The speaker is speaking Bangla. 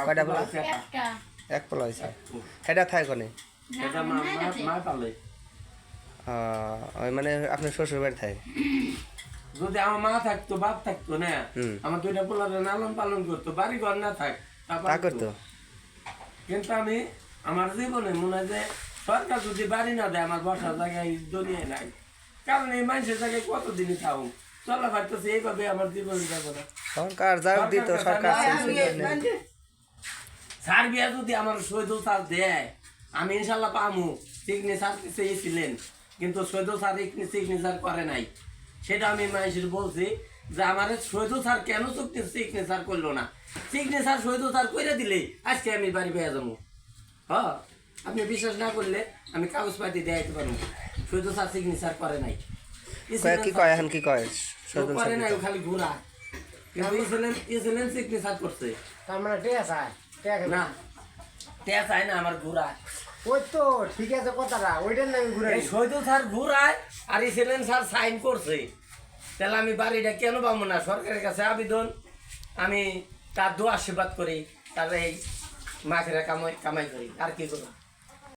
কয়টা পোলা এক পোলা হয়েছে সেটা থাকে কোনে ওই মানে আপনার শ্বশুর বাড়ি থাকে যদি আমার মা থাকতো বাপ থাকতো না আমার দুইটা পোলার লালন পালন করতো বাড়ি ঘর না থাক তা করতো কিন্তু আমি আমার জীবনে মনে হয় যে সরকার যদি বাড়ি না দেয় আমার বসার জায়গায় দুনিয়ায় নাই কারণ এই মানুষের জায়গায় কতদিনই থাকুক চলা পারতেছে এইভাবে আমার জীবন যাবো না সরকার যা দিত সরকার সার বিয়া যদি আমার সৈদুল স্যার দেয় আমি ইনশাল্লাহ পামু সিগনেচার চেয়েছিলেন কিন্তু সৈদুল স্যার সিগনেচার করে নাই সেটা আমি মানুষের বলছি যে আমার সৈদুল স্যার কেন চুক্তি সিগনেচার করলো না সিগনেচার সৈদুল স্যার করে দিলে আজকে আমি বাড়ি পেয়ে যাবো হ্যাঁ আপনি বিশ্বাস না করলে আমি কাগজপাতি দেখাইতে পারবো সৈদুল স্যার সিগনেচার করে নাই কি কয় এখন কি কয় করে নাই খালি ঘোরা কিন্তু ইসলেন সিগনেচার করছে তার মানে টেয়া চায় না টেয়া চায় না আমার ঘোরা ওই তো ঠিক আছে কথাটা ওইটার নামে ঘুরে সৈদুল স্যার ঘুরায় আর ইসলেন স্যার সাইন করছে তাহলে আমি বাড়িটা কেন পাবো না সরকারের কাছে আবেদন আমি তার দোয়া আশীর্বাদ করি তার এই মাখেরা কামাই করি আর কি করবো